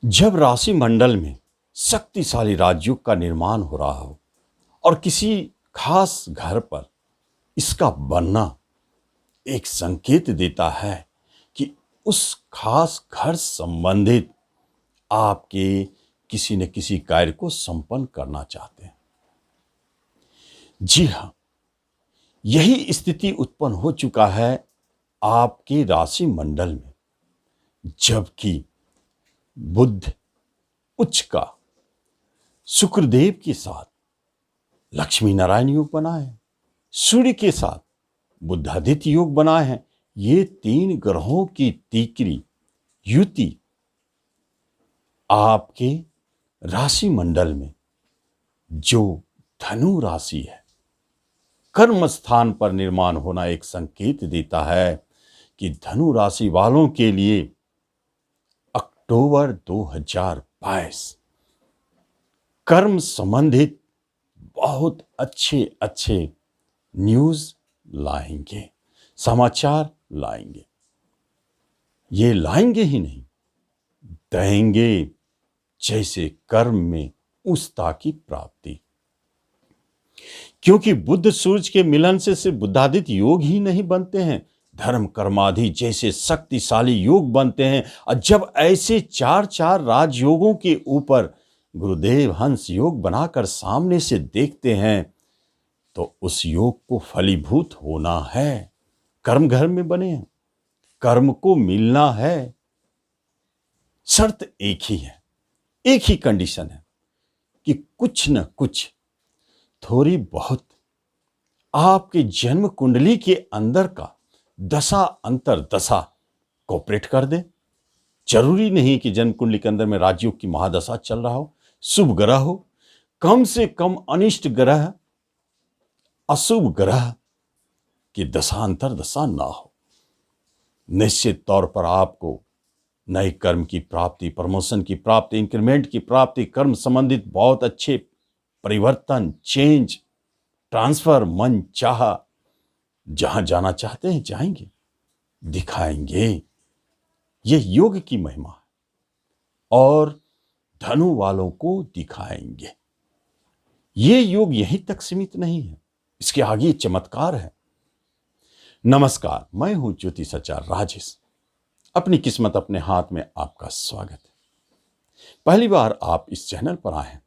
जब राशि मंडल में शक्तिशाली राजयोग का निर्माण हो रहा हो और किसी खास घर पर इसका बनना एक संकेत देता है कि उस खास घर संबंधित आपके किसी न किसी कार्य को संपन्न करना चाहते हैं। जी हाँ, यही स्थिति उत्पन्न हो चुका है आपके राशि मंडल में, जबकि बुध उच्च का शुक्रदेव के साथ लक्ष्मी नारायण योग बना है, सूर्य के साथ बुधादित्य योग बना है। ये तीन ग्रहों की तीक्री युति आपके राशि मंडल में जो धनु राशि है, कर्म स्थान पर निर्माण होना एक संकेत देता है कि धनु राशि वालों के लिए अक्टूबर 2022 कर्म संबंधित बहुत अच्छे न्यूज लाएंगे, समाचार लाएंगे। ये लाएंगे ही नहीं, देंगे। जैसे कर्म में उस्ता की प्राप्ति, क्योंकि बुध सूर्य के मिलन से सिर्फ बुधादित्य योग ही नहीं बनते हैं, धर्म कर्मादि जैसे शक्तिशाली योग बनते हैं। और जब ऐसे चार राजयोगों के ऊपर गुरुदेव हंस योग बनाकर सामने से देखते हैं तो उस योग को फलीभूत होना है। कर्म घर में बने हैं, कर्म को मिलना है। शर्त एक ही है, एक ही कंडीशन है कि कुछ न कुछ थोड़ी बहुत आपके जन्म कुंडली के अंदर का दशा अंतर दशा कोऑपरेट कर दे। जरूरी नहीं कि जन्म कुंडली के अंदर में राजयोग की महादशा चल रहा हो, शुभ ग्रह हो, कम से कम अनिष्ट ग्रह अशुभ ग्रह की दशांतर दशा ना हो। निश्चित तौर पर आपको नए कर्म की प्राप्ति, प्रमोशन की प्राप्ति, इंक्रीमेंट की प्राप्ति, कर्म संबंधित बहुत अच्छे परिवर्तन, चेंज, ट्रांसफर, मन चाह जहां जाना चाहते हैं जाएंगे, दिखाएंगे। यह योग की महिमा है और धनु वालों को दिखाएंगे। ये योग यहीं तक सीमित नहीं है, इसके आगे चमत्कार है। नमस्कार, मैं हूं ज्योतिषाचार्य राजेश। अपनी किस्मत अपने हाथ में आपका स्वागत है। पहली बार आप इस चैनल पर आए हैं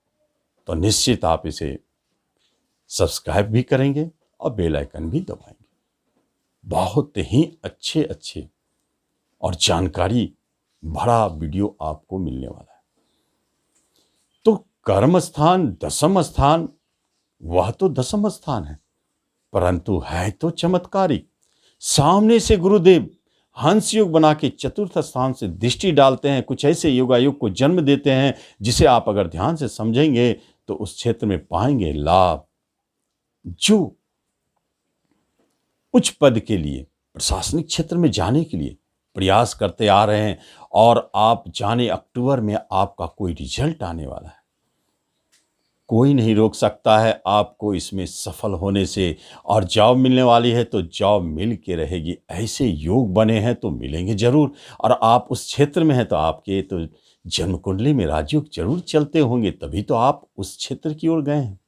तो निश्चित आप इसे सब्सक्राइब भी करेंगे और बेल आइकन भी दबाएंगे। बहुत ही अच्छे और जानकारी भरा वीडियो आपको मिलने वाला है। तो कर्म स्थान, दशम स्थान, वह तो दशम स्थान है, परंतु है तो चमत्कारिक। सामने से गुरुदेव हंस योग बना के चतुर्थ स्थान से दृष्टि डालते हैं, कुछ ऐसे योगायोग को जन्म देते हैं जिसे आप अगर ध्यान से समझेंगे तो उस क्षेत्र में पाएंगे लाभ। जो उच्च पद के लिए, प्रशासनिक क्षेत्र में जाने के लिए प्रयास करते आ रहे हैं और आप जाने अक्टूबर में आपका कोई रिजल्ट आने वाला है, कोई नहीं रोक सकता है आपको इसमें सफल होने से। और जॉब मिलने वाली है तो जॉब मिल के रहेगी। ऐसे योग बने हैं तो मिलेंगे जरूर। और आप उस क्षेत्र में हैं तो आपके तो जन्म कुंडली में राजयोग जरूर चलते होंगे, तभी तो आप उस क्षेत्र की ओर गए हैं।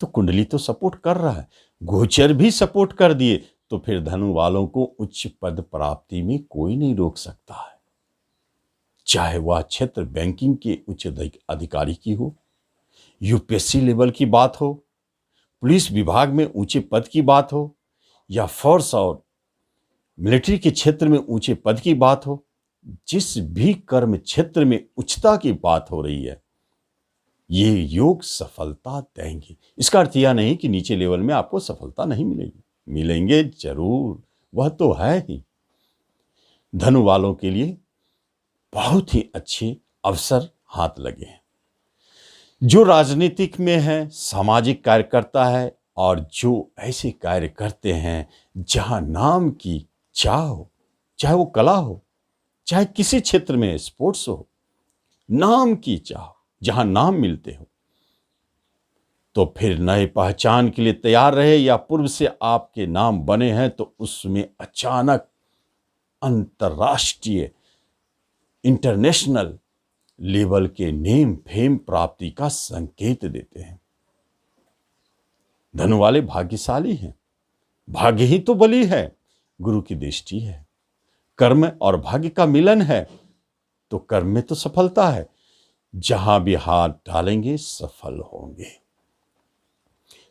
तो कुंडली तो सपोर्ट कर रहा है, गोचर भी सपोर्ट कर दिए, तो फिर धनु वालों को उच्च पद प्राप्ति में कोई नहीं रोक सकता है। चाहे वह क्षेत्र बैंकिंग के उच्च अधिकारी की हो, यूपीएससी लेवल की बात हो, पुलिस विभाग में ऊंचे पद की बात हो, या फोर्स और मिलिट्री के क्षेत्र में ऊंचे पद की बात हो, जिस भी कर्म क्षेत्र में उच्चता की बात हो रही है, ये योग सफलता देंगे। इसका अर्थ यह नहीं कि नीचे लेवल में आपको सफलता नहीं मिलेगी, मिलेंगे जरूर, वह तो है ही। धनु वालों के लिए बहुत ही अच्छे अवसर हाथ लगे हैं। जो राजनीतिक में है, सामाजिक कार्यकर्ता है और जो ऐसे कार्य करते हैं जहां नाम की चाह हो, चाहे वो कला हो, चाहे किसी क्षेत्र में स्पोर्ट्स हो, नाम की चाह, जहां नाम मिलते हो, तो फिर नए पहचान के लिए तैयार रहे। या पूर्व से आपके नाम बने हैं तो उसमें अचानक अंतर्राष्ट्रीय, इंटरनेशनल लेवल के नेम फेम प्राप्ति का संकेत देते हैं। धन वाले भाग्यशाली हैं। भाग्य ही तो बली है, गुरु की दृष्टि है। कर्म और भाग्य का मिलन है, तो कर्म में तो सफलता है। जहां भी हाथ डालेंगे सफल होंगे।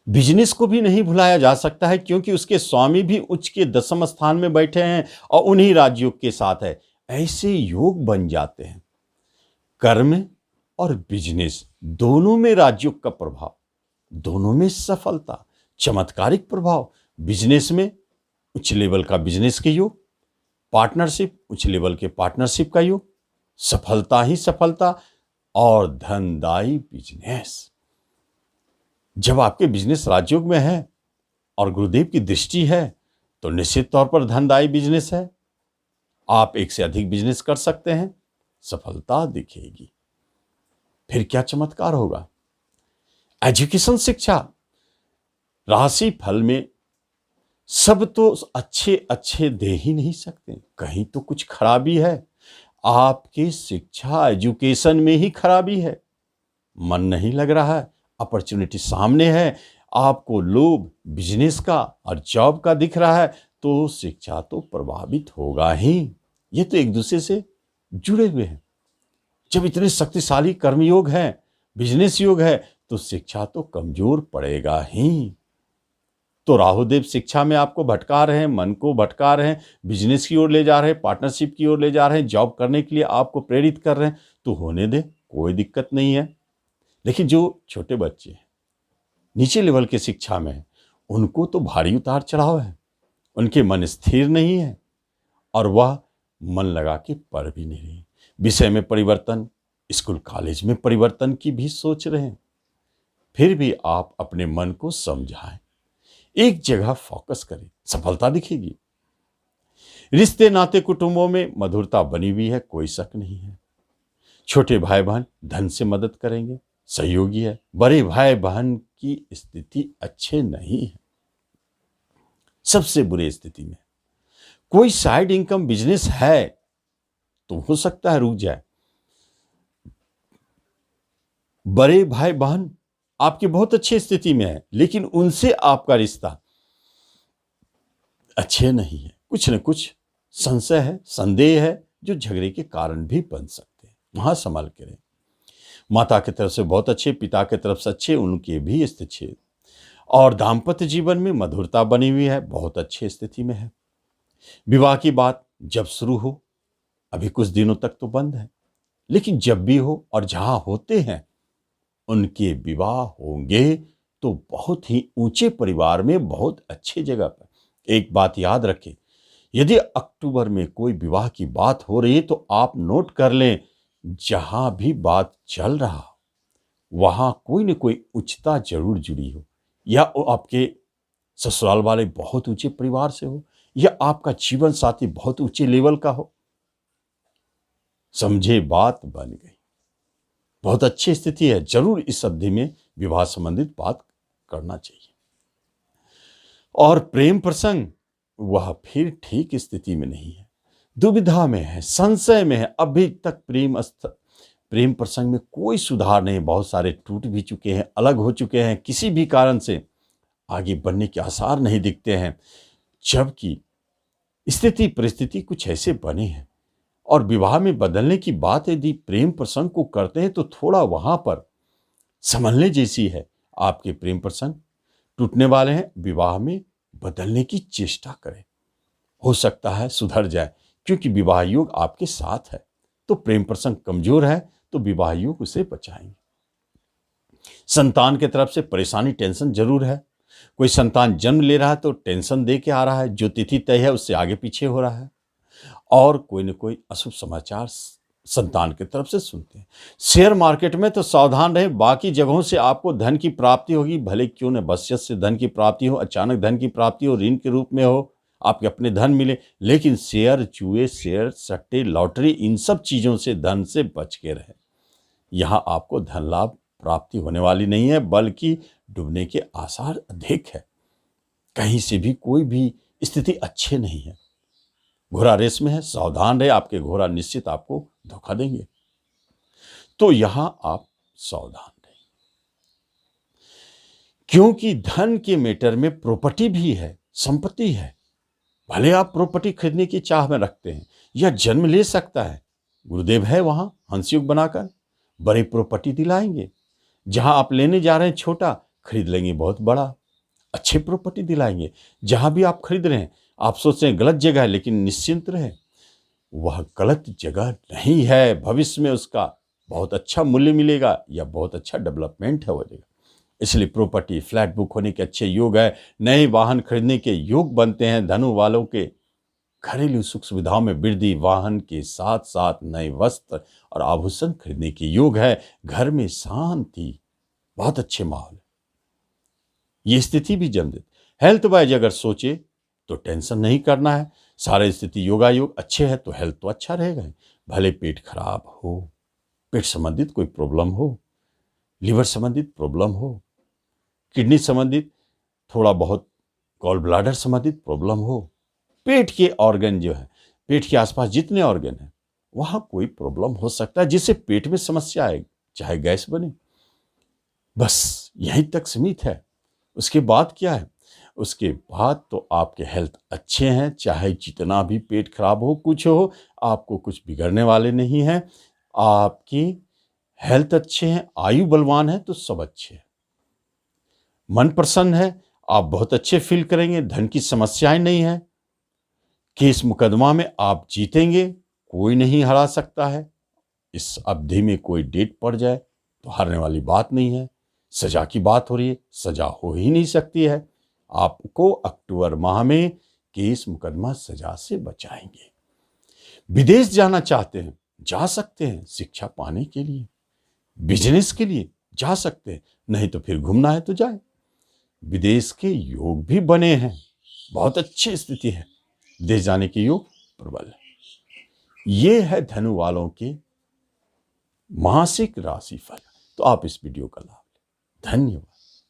बिजनेस को भी नहीं भुलाया जा सकता है, क्योंकि उसके स्वामी भी उच्च के 10वें स्थान में बैठे हैं और उन्हीं राजयोग के साथ है। ऐसे योग बन जाते हैं। कर्म और बिजनेस दोनों में राजयोग का प्रभाव, दोनों में सफलता, चमत्कारिक प्रभाव। बिजनेस में उच्च लेवल का बिजनेस के योग, पार्टनरशिप उच्च लेवल के पार्टनरशिप का योग, सफलता ही सफलता और धनदायी बिजनेस। जब आपके बिजनेस राजयोग में है और गुरुदेव की दृष्टि है, तो निश्चित तौर पर धनदायी बिजनेस है। आप एक से अधिक बिजनेस कर सकते हैं, सफलता दिखेगी। फिर क्या चमत्कार होगा। एजुकेशन, शिक्षा, राशि फल में सब तो अच्छे अच्छे दे ही नहीं सकते, कहीं तो कुछ खराबी है। आपकी शिक्षा एजुकेशन में ही खराबी है। मन नहीं लग रहा है, अपॉर्चुनिटी सामने है, आपको लोभ बिजनेस का और जॉब का दिख रहा है, तो शिक्षा तो प्रभावित होगा ही। ये तो एक दूसरे से जुड़े हुए हैं। जब इतने शक्तिशाली कर्मयोग है, बिजनेस योग है, तो शिक्षा तो कमजोर पड़ेगा ही। तो राहुदेव शिक्षा में आपको भटका रहे हैं, मन को भटका रहे हैं, बिजनेस की ओर ले जा रहे हैं, पार्टनरशिप की ओर ले जा रहे हैं, जॉब करने के लिए आपको प्रेरित कर रहे हैं, तो होने दे, कोई दिक्कत नहीं है। लेकिन जो छोटे बच्चे हैं, नीचे लेवल के शिक्षा में है, उनको तो भारी उतार चढ़ाव है। उनके मन स्थिर नहीं है और वह मन लगा के पढ़ भी नहीं रहे। विषय में परिवर्तन, स्कूल कॉलेज में परिवर्तन की भी सोच रहे हैं। फिर भी आप अपने मन को समझाएं, एक जगह फोकस करें, सफलता दिखेगी। रिश्ते नाते कुटुंबों में मधुरता बनी हुई है, कोई शक नहीं है। छोटे भाई बहन धन से मदद करेंगे, सहयोगी है। बड़े भाई बहन की स्थिति अच्छे नहीं है, सबसे बुरी स्थिति में। कोई साइड इनकम बिजनेस है तो हो सकता है रुक जाए। बड़े भाई बहन आपकी बहुत अच्छी स्थिति में है, लेकिन उनसे आपका रिश्ता अच्छे नहीं है। कुछ न कुछ संशय है, संदेह है, जो झगड़े के कारण भी बन सकते हैं। वहां संभाल के रहें। माता की तरफ से बहुत अच्छे, पिता की तरफ से अच्छे, उनके भी स्थिति और दाम्पत्य जीवन में मधुरता बनी हुई है, बहुत अच्छी स्थिति में है। विवाह की बात जब शुरू हो, अभी कुछ दिनों तक तो बंद है, लेकिन जब भी हो और जहां होते हैं उनके विवाह होंगे तो बहुत ही ऊंचे परिवार में, बहुत अच्छी जगह पर। एक बात याद रखें, यदि अक्टूबर में कोई विवाह की बात हो रही है तो आप नोट कर लें, जहां भी बात चल रहा हो वहां कोई न कोई उच्चता जरूर जुड़ी हो, या आपके ससुराल वाले बहुत ऊंचे परिवार से हो, या आपका जीवन साथी बहुत ऊंचे लेवल का हो। समझे, बात बन गई। बहुत अच्छी स्थिति है, जरूर इस अवधि में विवाह संबंधित बात करना चाहिए। और प्रेम प्रसंग, वह फिर ठीक स्थिति में नहीं है, दुविधा में है, संशय में है। अभी तक प्रेम प्रसंग में कोई सुधार नहीं। बहुत सारे टूट भी चुके हैं, अलग हो चुके हैं, किसी भी कारण से आगे बढ़ने के आसार नहीं दिखते हैं। जबकि स्थिति परिस्थिति कुछ ऐसे बने हैं और विवाह में बदलने की बात यदि प्रेम प्रसंग को करते हैं तो थोड़ा वहां पर संभलने जैसी है। आपके प्रेम प्रसंग टूटने वाले हैं, विवाह में बदलने की चेष्टा करें, हो सकता है सुधर जाए, क्योंकि विवाह योग आपके साथ है। तो प्रेम प्रसंग कमजोर है तो विवाह योग उसे बचाएंगे। संतान की तरफ से परेशानी, टेंशन जरूर है। कोई संतान जन्म ले रहा है तो टेंशन दे के आ रहा है, जो तिथि तय है उससे आगे पीछे हो रहा है, और कोई न कोई अशुभ समाचार संतान की तरफ से सुनते हैं। शेयर मार्केट में तो सावधान रहे, बाकी जगहों से आपको धन की प्राप्ति होगी, भले क्यों न वसीयत से धन की प्राप्ति हो, अचानक धन की प्राप्ति हो, ऋण के रूप में हो, आपके अपने धन मिले। लेकिन शेयर, जुए, शेयर, सट्टे, लॉटरी, इन सब चीजों से धन से बच के रहे। यहां आपको धन लाभ प्राप्ति होने वाली नहीं है, बल्कि डूबने के आसार अधिक है। कहीं से भी कोई भी स्थिति अच्छे नहीं है। घोड़ा रेस में है, सावधान रहे, आपके घोड़ा निश्चित आपको धोखा देंगे। तो यहां आप सावधान रहें, क्योंकि धन के मैटर में प्रॉपर्टी भी है, संपत्ति है। भले आप प्रॉपर्टी खरीदने की चाह में रखते हैं, यह जन्म ले सकता है। गुरुदेव है वहां हंसयुग बनाकर बड़ी प्रॉपर्टी दिलाएंगे। जहां आप लेने जा रहे हैं छोटा, खरीद लेंगे बहुत बड़ा, अच्छी प्रॉपर्टी दिलाएंगे। जहां भी आप खरीद रहे हैं, आप सोच रहे हैं गलत जगह है, लेकिन निश्चिंत रहे, वह गलत जगह नहीं है। भविष्य में उसका बहुत अच्छा मूल्य मिलेगा या बहुत अच्छा डेवलपमेंट है वो जगह। इसलिए प्रॉपर्टी, फ्लैट बुक होने के अच्छे योग है। नए वाहन खरीदने के योग बनते हैं। धनु वालों के घरेलू सुख सुविधाओं में वृद्धि, वाहन के साथ साथ नए वस्त्र और आभूषण खरीदने के योग है। घर में शांति, बहुत अच्छे माहौल, ये स्थिति भी जन्म देती। हेल्थ वाइज अगर सोचे तो टेंशन नहीं करना है। सारे स्थिति योगायोग अच्छे है तो हेल्थ तो अच्छा रहेगा। भले पेट खराब हो, पेट संबंधित कोई प्रॉब्लम हो, लिवर संबंधित प्रॉब्लम हो, किडनी संबंधित थोड़ा बहुत, गॉल ब्लाडर संबंधित प्रॉब्लम हो, पेट के ऑर्गन जो है, पेट के आसपास जितने ऑर्गन हैं वहां कोई प्रॉब्लम हो सकता है जिससे पेट में समस्या आएगी, चाहे गैस बने, बस यहीं तक सीमित है। उसके बाद क्या है? उसके बाद तो आपके हेल्थ अच्छे हैं, चाहे जितना भी पेट खराब हो, कुछ हो, आपको कुछ बिगड़ने वाले नहीं हैं। आपकी हेल्थ अच्छे हैं, आयु बलवान है तो सब अच्छे हैं। मन प्रसन्न है, आप बहुत अच्छे फील करेंगे। धन की समस्याएं नहीं है। केस मुकदमा में आप जीतेंगे, कोई नहीं हरा सकता है। इस अवधि में कोई डेट पड़ जाए तो हारने वाली बात नहीं है। सजा की बात हो रही है, सजा हो ही नहीं सकती है। आपको अक्टूबर माह में केस मुकदमा सजा से बचाएंगे। विदेश जाना चाहते हैं, जा सकते हैं, शिक्षा पाने के लिए, बिजनेस के लिए जा सकते हैं, नहीं तो फिर घूमना है तो जाए। विदेश के योग भी बने हैं, बहुत अच्छी स्थिति है, विदेश जाने के योग प्रबल है। ये है धनु वालों के मासिक राशिफल। तो आप इस वीडियो का लाभ लें। धन्यवाद।